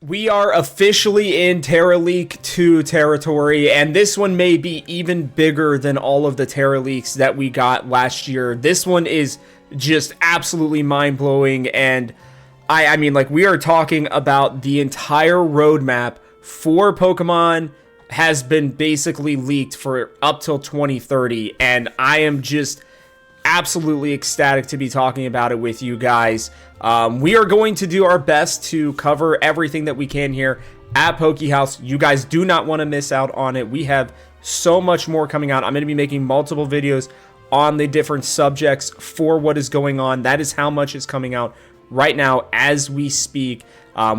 We are officially in Teraleaks 2 territory, and this one may be even bigger than all of the Teraleaks that we got last year. This one is just absolutely mind-blowing, and I mean, like, we are talking about the entire roadmap for Pokemon has been basically leaked for up till 2030, and I am just absolutely ecstatic to be talking about it with you guys. We are going to do our best to cover everything that we can here at Haus. You guys do not want to miss out on it. We have so much more coming out. I'm going to be making multiple videos on the different subjects for what is going on. That is how much is coming out right now as we speak.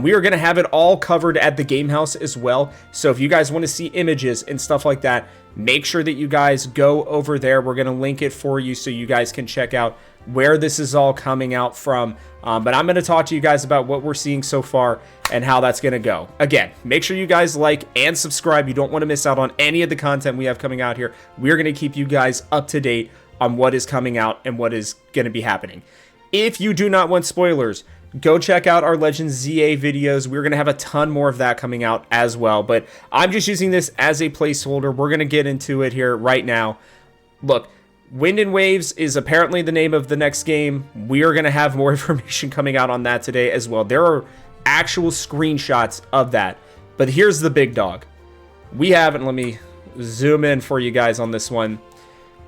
We are going to have it all covered at the Game House as well. So if you guys want to see images and stuff like that, make sure that you guys go over there. We're going to link it for you so you guys can check out where this is all coming out from. But I'm going to talk to you guys about what we're seeing so far and how that's going to go. Again, make sure you guys like and subscribe. You don't want to miss out on any of the content we have coming out here. We're going to keep you guys up to date on what is coming out and what is going to be happening. If you do not want spoilers, go check out our Legends ZA videos. We're going to have a ton more of that coming out as well. But I'm just using this as a placeholder. We're going to get into it here right now. Look, Wind and Waves is apparently the name of the next game. We are going to have more information coming out on that today as well. There are actual screenshots of that. But here's the big dog. We have, and let me zoom in for you guys on this one.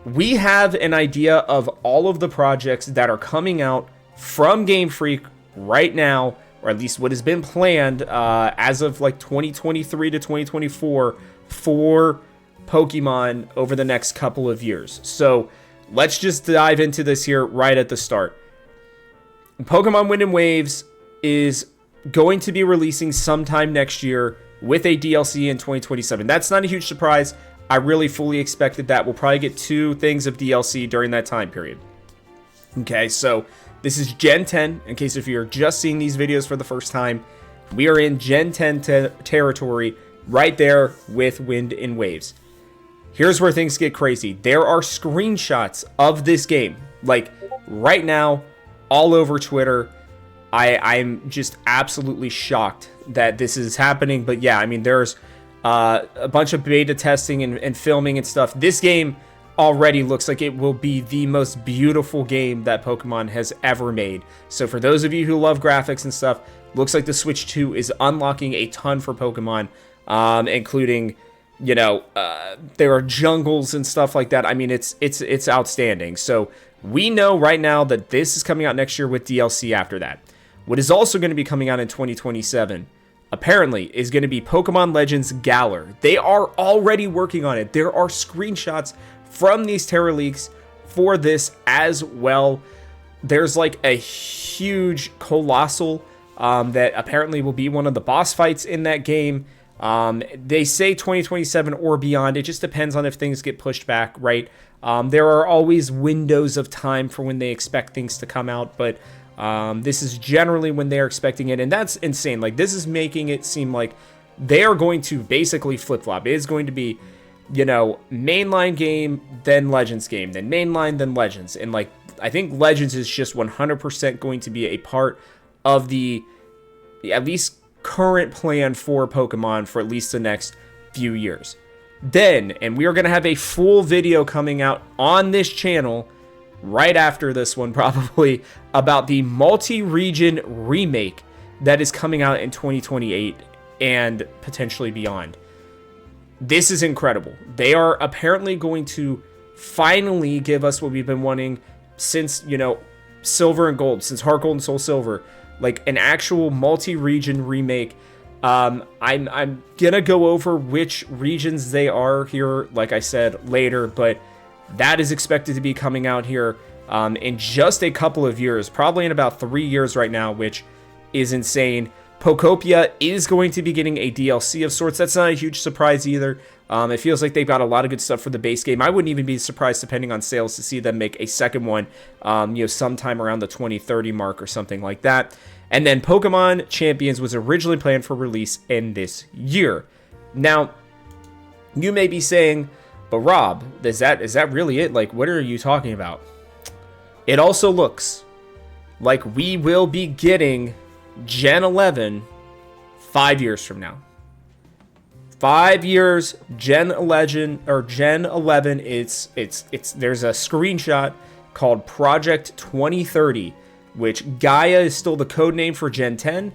We have an idea of all of the projects that are coming out from Game Freak right now, or at least what has been planned as of like 2023 to 2024 for Pokemon over the next couple of years. So let's just dive into this here right at the start. Pokemon Wind and Waves is going to be releasing sometime next year with a DLC in 2027. That's not a huge surprise. I really fully expected that. We'll probably get 2 things of DLC during that time period. Okay, so this is Gen 10, in case if you're just seeing these videos for the first time. We are in Gen 10 territory right there with Wind and Waves. Here's where things get crazy. There are screenshots of this game, like right now, all over Twitter. I'm just absolutely shocked that this is happening. But yeah, I mean, there's a bunch of beta testing and filming and stuff. This game already looks like it will be the most beautiful game that Pokemon has ever made. So for those of you who love graphics and stuff, looks like the Switch 2 is unlocking a ton for Pokemon, including, you know, there are jungles and stuff like that. I mean, it's outstanding. So we know right now that this is coming out next year with DLC after that. What is also going to be coming out in 2027, apparently, is going to be Pokemon Legends Galar. They are already working on it. There are screenshots from these Teraleaks for this as well. There's like a huge colossal that apparently will be one of the boss fights in that game. They say 2027 or beyond. It just depends on if things get pushed back, right? There are always windows of time for when they expect things to come out, but this is generally when they're expecting it, and that's insane. Like, this is making it seem like they are going to basically flip-flop. It is going to be, you know, mainline game, then Legends game, then mainline, then Legends. And, like, I think Legends is just 100% going to be a part of the, at least, current plan for Pokemon for at least the next few years. Then, and we are going to have a full video coming out on this channel right after this one, probably, about the multi-region remake that is coming out in 2028 and potentially beyond. This is incredible. They are apparently going to finally give us what we've been wanting since, you know, Silver and Gold, since Heart Gold and Soul Silver, like an actual multi-region remake. I'm gonna go over which regions they are here, like I said, later, but that is expected to be coming out here in just a couple of years, probably in about 3 years right now, which is insane. Pokopia is going to be getting a DLC of sorts. That's not a huge surprise either. It feels like they've got a lot of good stuff for the base game. I wouldn't even be surprised, depending on sales, to see them make a second one, you know, sometime around the 2030 mark or something like that. And then Pokemon Champions was originally planned for release in this year. Now, you may be saying, but Rob, is that really it? Like, what are you talking about? It also looks like we will be getting Gen 11 5 years from now. 5 years, Gen 11 or Gen 11. It's there's a screenshot called Project 2030, which Gaia is still the code name for Gen 10,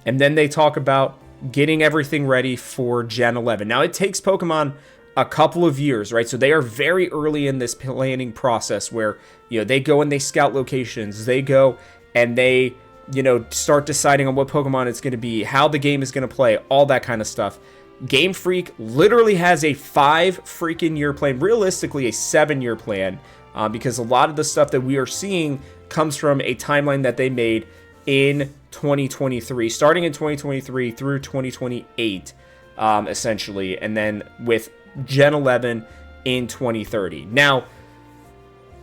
and then they talk about getting everything ready for Gen 11. Now it takes Pokemon a couple of years, right? So they are very early in this planning process where, they go and they scout locations, they go and they, start deciding on what Pokemon it's going to be, how the game is going to play, all that kind of stuff. Game Freak literally has a 5 freaking year plan, realistically a 7-year plan, because a lot of the stuff that we are seeing comes from a timeline that they made in 2023, starting in 2023 through 2028, essentially, and then with Gen 11 in 2030. Now,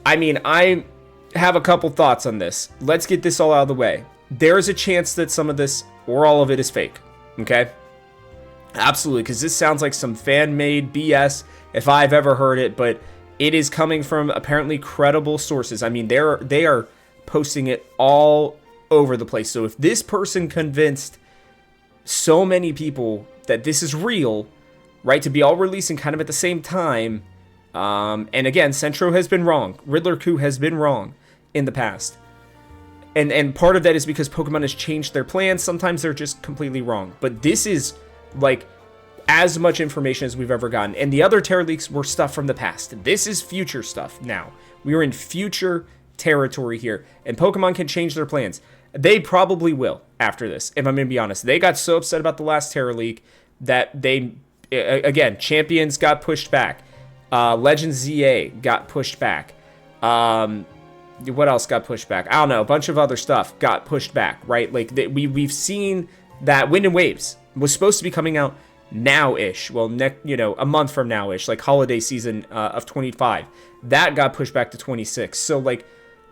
I have a couple thoughts on this. Let's get this all out of the way. There's a chance that some of this or all of it is fake, okay? Absolutely, because this sounds like some fan-made BS if I've ever heard it, but it is coming from apparently credible sources. They are posting it all over the place. So if this person convinced so many people that this is real, right, to be all releasing kind of at the same time, and again, Centro has been wrong, Riddler Coup has been wrong in the past, and part of that is because Pokemon has changed their plans. Sometimes they're just completely wrong, but this is like as much information as we've ever gotten, and the other Teraleaks were stuff from the past. This is future stuff now. We are in future territory here, and Pokemon can change their plans. They probably will after this, if I'm gonna be honest. They got so upset about the last Teraleak that they, again, Champions got pushed back, Legends ZA got pushed back, what else got pushed back? I don't know, a bunch of other stuff got pushed back, right? Like, we've seen that Wind and Waves was supposed to be coming out now-ish, well, a month from now-ish, like holiday season of 25. That got pushed back to 26. So, like,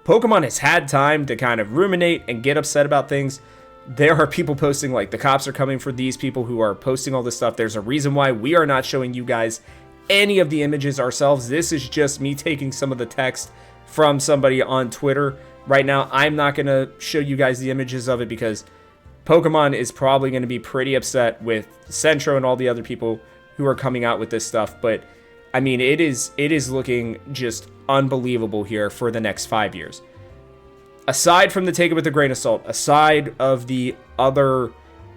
Pokemon has had time to kind of ruminate and get upset about things. There are people posting, like, the cops are coming for these people who are posting all this stuff. There's a reason why we are not showing you guys any of the images ourselves. This is just me taking some of the text from somebody on Twitter. Right now, I'm not going to show you guys the images of it because Pokemon is probably going to be pretty upset with Centro and all the other people who are coming out with this stuff. But, it is looking just unbelievable here for the next 5 years. Aside from the take it with a grain of salt, aside of the other,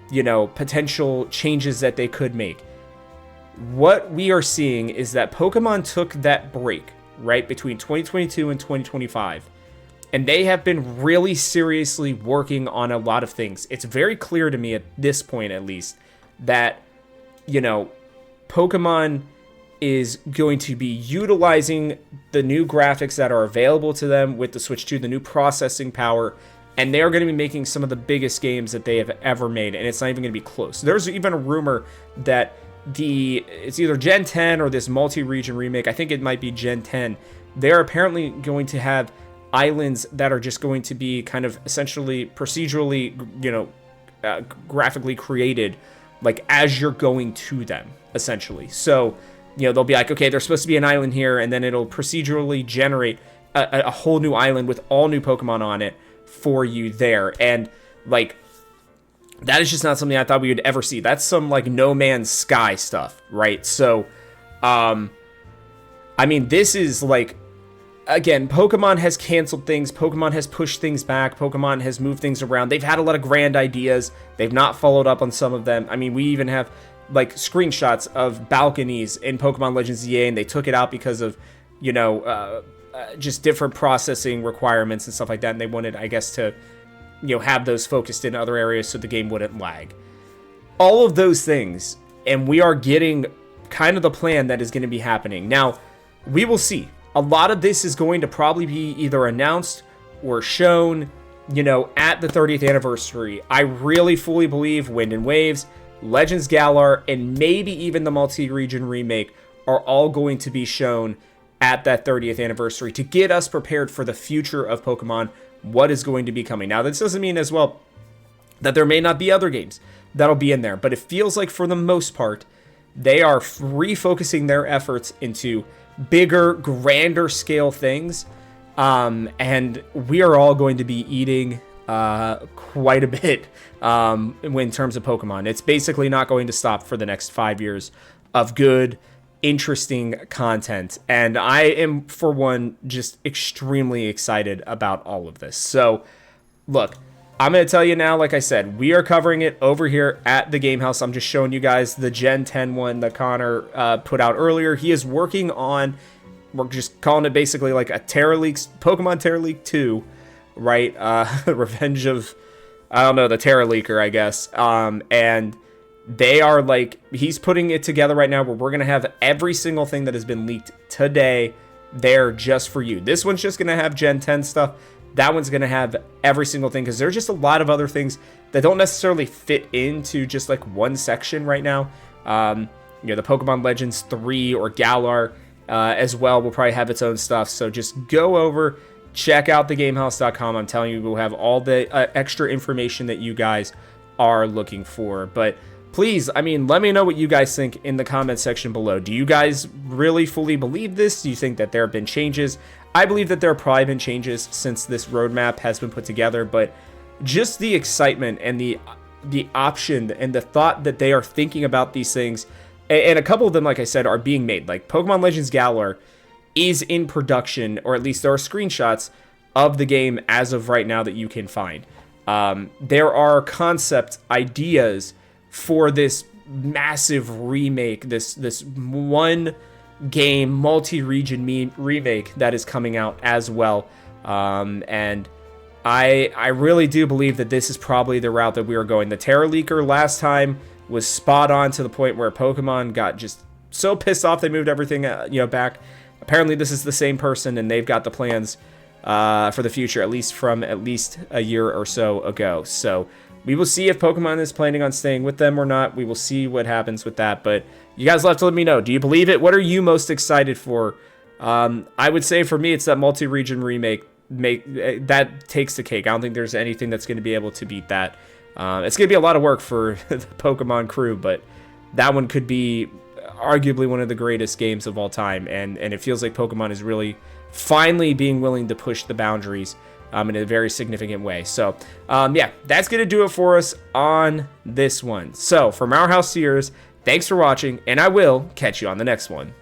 potential changes that they could make, what we are seeing is that Pokemon took that break, right, between 2022 and 2025, and they have been really seriously working on a lot of things. It's very clear to me at this point, at least, that, Pokemon is going to be utilizing the new graphics that are available to them with the Switch 2, the new processing power, and they are going to be making some of the biggest games that they have ever made, and it's not even going to be close. There's even a rumor that it's either Gen 10 or this multi-region remake. I think it might be Gen 10. They're apparently going to have islands that are just going to be kind of essentially procedurally, graphically created, like as you're going to them, essentially. So, they'll be like, okay, there's supposed to be an island here, and then it'll procedurally generate a whole new island with all new Pokemon on it for you there. And, like, that is just not something I thought we would ever see. That's some, like, No Man's Sky stuff, right? So, this is, like, again, Pokemon has canceled things. Pokemon has pushed things back. Pokemon has moved things around. They've had a lot of grand ideas. They've not followed up on some of them. We even have, like, screenshots of balconies in Pokemon Legends ZA, and they took it out because of, just different processing requirements and stuff like that, and they wanted, I guess, to, have those focused in other areas so the game wouldn't lag. All of those things, and we are getting kind of the plan that is going to be happening. Now, we will see. A lot of this is going to probably be either announced or shown, at the 30th anniversary. I really fully believe Wind and Waves, Legends Galar, and maybe even the multi-region remake are all going to be shown at that 30th anniversary to get us prepared for the future of Pokemon, what is going to be coming. Now, this doesn't mean as well that there may not be other games that'll be in there, but it feels like for the most part, they are refocusing their efforts into bigger, grander scale things, and we are all going to be eating quite a bit in terms of Pokemon. It's basically not going to stop for the next 5 years of good, interesting content. And I am, for one, just extremely excited about all of this. So, look, I'm going to tell you now, like I said, we are covering it over here at the Game House. I'm just showing you guys the Gen 10 one that Connor put out earlier. He is working on, we're just calling it basically like a Teraleaks, Pokemon Teraleaks 2, right? Revenge of, I don't know, the Teraleaker, I guess. And they are like, he's putting it together right now where we're going to have every single thing that has been leaked today there just for you. This one's just going to have Gen 10 stuff. That one's going to have every single thing because there's just a lot of other things that don't necessarily fit into just like one section right now. You know, the Pokemon Legends 3 or Galar as well will probably have its own stuff. So just go over, check out thegamehouse.com. I'm telling you, we'll have all the extra information that you guys are looking for. But please, I mean, let me know what you guys think in the comment section below. Do you guys really fully believe this? Do you think that there have been changes? I believe that there have probably been changes since this roadmap has been put together, but just the excitement and the option and the thought that they are thinking about these things, and a couple of them, like I said, are being made. Like Pokemon Legends Galar is in production, or at least there are screenshots of the game as of right now that you can find. There are concept ideas for this massive remake, this one game multi-region remake that is coming out as well. And I really do believe that this is probably the route that we are going. The Teraleaker last time was spot on to the point where Pokemon got just so pissed off they moved everything back. Apparently this is the same person and they've got the plans for the future, at least from a year or so ago. So we will see if Pokemon is planning on staying with them or not. We will see what happens with that. But you guys will have to let me know. Do you believe it? What are you most excited for? I would say for me, it's that multi-region remake. That takes the cake. I don't think there's anything that's going to be able to beat that. It's going to be a lot of work for the Pokemon crew, but that one could be arguably one of the greatest games of all time. And it feels like Pokemon is really finally being willing to push the boundaries in a very significant way. So, yeah, that's going to do it for us on this one. So, from our house to yours, thanks for watching, and I will catch you on the next one.